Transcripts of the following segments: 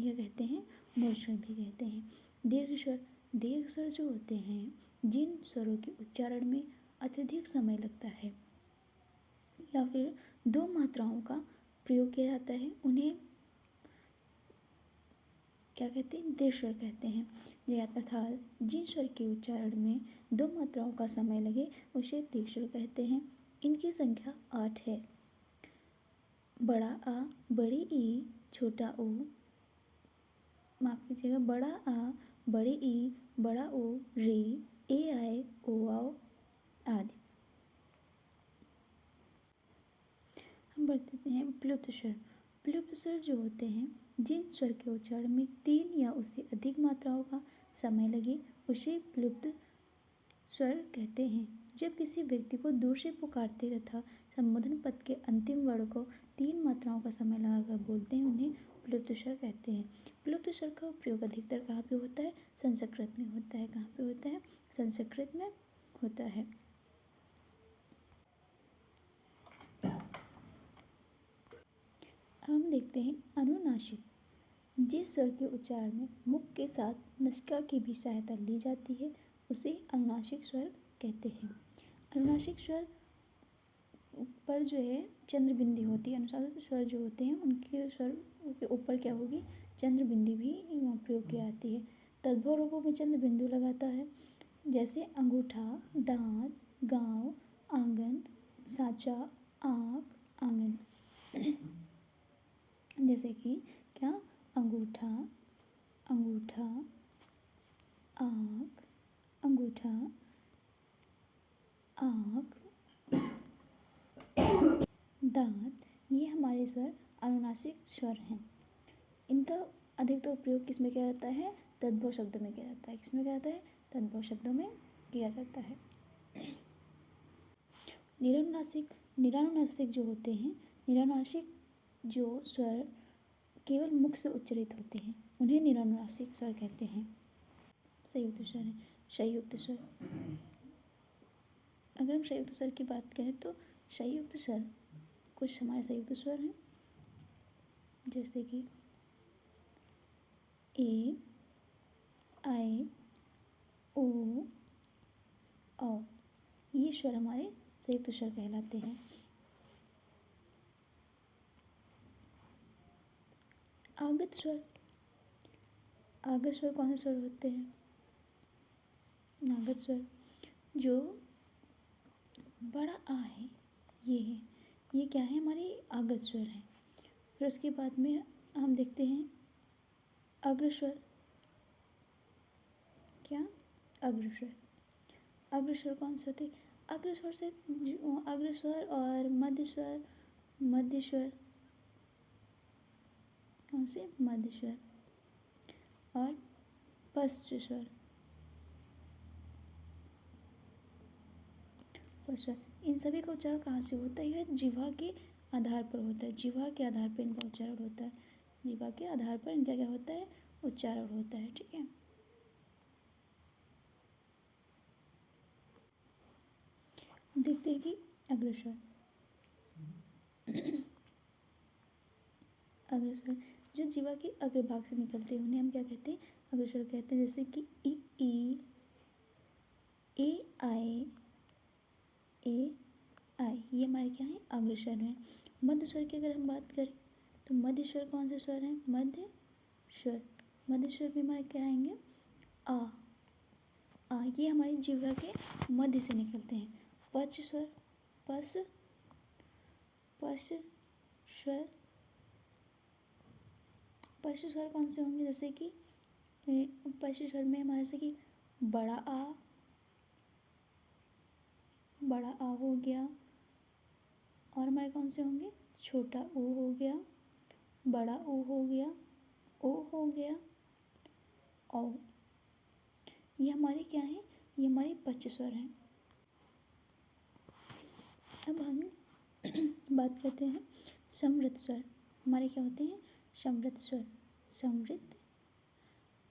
यह कहते हैं मूल स्वर भी कहते हैं। दीर्घ स्वर जो होते हैं जिन स्वरों के उच्चारण में अत्यधिक समय लगता है या फिर दो मात्राओं का प्रयोग किया जाता है उन्हें क्या कहते हैं, दीर्घ स्वर कहते हैं। अर्थात जिन स्वर के उच्चारण में दो मात्राओं का समय लगे उसे दीर्घ स्वर कहते हैं। इनकी संख्या 8 है। बड़ा आ, बड़ी ई, छोटा ऊ, माफ कीजिएगा, बड़ा आ, बड़ी ई, बड़ा ओ, री, ए आए, ओ आओ आदि। हम बढ़ते हैं प्लुप्त स्वर। प्लुप्त स्वर जो होते हैं जिन स्वर के उच्चारण में 3 या उससे अधिक मात्राओं का समय लगे उसे प्लुप्त स्वर कहते हैं। जब किसी व्यक्ति को दूर से पुकारते तथा संबोधन पद के अंतिम वर्ण को 3 मात्राओं का समय लगाकर बोलते हैं उन्हें प्लुप्त स्वर कहते हैं। प्लुप्त स्वर का उपयोग अधिकतर कहाँ पे होता है? संस्कृत में होता है। कहाँ पे होता है? संस्कृत में होता है। हम देखते हैं अनुनासिक। जिस स्वर के उच्चारण में मुख के साथ नासिका की भी सहायता ली जाती है उसे अनुनासिक स्वर कहते हैं। अनुनासिक स्वर पर जो है चंद्र बिंदी होती है। अनुनासिक स्वर जो होते हैं उनके स्वर के ऊपर क्या होगी? चंद्र बिंदी भी प्रयोग की जाती है। तद्भव रूपों में चंद्र बिंदु लगाता है जैसे अंगूठा, दांत, गांव, आंगन, साचा, आँख, आंगन। जैसे कि क्या? अंगूठा, अंगूठा, आँख, अंगूठा, आँख, दांत, ये हमारे स्वर अनुनासिक स्वर हैं। इनका अधिकतर प्रयोग किस में किया जाता है? तद्भव शब्दों में किया जाता है। किस में किया जाता है? तद्भव शब्दों में किया जाता है। निरानुनासिक। निरानुनासिक जो होते हैं, निरानुनासिक जो स्वर केवल मुख से उच्चारित होते हैं उन्हें निरानुनासिक स्वर कहते हैं। संयुक्त स्वर है। संयुक्त स्वर, अगर हम संयुक्त स्वर की बात करें तो संयुक्त स्वर कुछ हमारे संयुक्त स्वर हैं जैसे कि ए, आए, ओ, औ। ये स्वर हमारे संयुक्त स्वर कहलाते हैं। आगत स्वर। आगत स्वर कौन से स्वर होते हैं? आगत स्वर जो बड़ा आ है ये है, ये क्या है? हमारे आगत स्वर है। फिर उसके बाद में हम देखते हैं अग्रस्वर। क्या? अग्रस्वर। अग्रस्वर कौन से होते हैं? अग्रस्वर से अग्रस्वर और मध्य स्वर, मध्य स्वर कौन से? मध्य स्वर और पश्च स्वर। स्वर इन सभी का उच्चारण कहाँ से होता है? यह जिह्वा के आधार पर होता है। जिह्वा के आधार पर इनका उच्चारण होता है। जिह्वा के आधार पर इनका क्या होता है? उच्चारण होता है। ठीक है। देखते हैं कि अग्रस्वर। अग्रस्वर जो जिह्वा के अग्रभाग से निकलते हैं उन्हें हम क्या कहते हैं? अग्रस्वर कहते हैं। जैसे कि ई, ए आए, ए आई, ये हमारे क्या है? अग्रस्वर हैं। मध्य स्वर की अगर हम बात करें तो मध्य स्वर कौन से स्वर हैं? मध्य स्वर। मध्य स्वर भी हमारे क्या आएंगे? आ, ये हमारी जिह्वा के मध्य से निकलते हैं। पश्च स्वर, पश, पश स्वर। पश स्वर कौन से होंगे? जैसे कि पश स्वर में हमारे जैसे कि बड़ा आ हो गया। और हमारे कौन से होंगे? छोटा ओ हो गया, बड़ा ओ हो गया, ओ हो गया, औ। ये हमारे क्या है? ये हमारे पश्च स्वर हैं। अब हम बात करते हैं समृद्ध स्वर। हमारे क्या होते हैं? समृद्ध स्वर। समृद्ध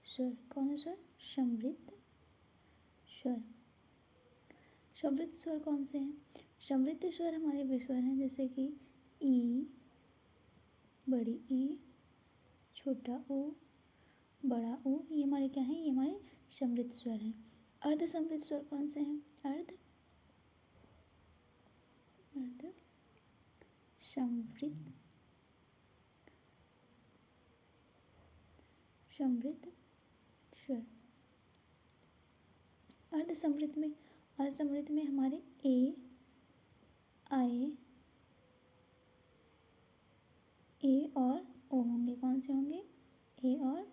स्वर कौन सा स्वर? समृद्ध स्वर। समृद्ध स्वर कौन से हैं? समृद्ध स्वर हमारे वे स्वर हैं जैसे कि ई, बड़ी ई, छोटा ऊ, बड़ा ऊ, ये हमारे क्या हैं, ये हमारे समृद्ध स्वर हैं। अर्ध समृद्ध स्वर कौन से हैं? अर्ध समृद्ध स्वर। अर्ध समृद्ध में हमारे ए और ओ होंगे। कौन से होंगे? ए और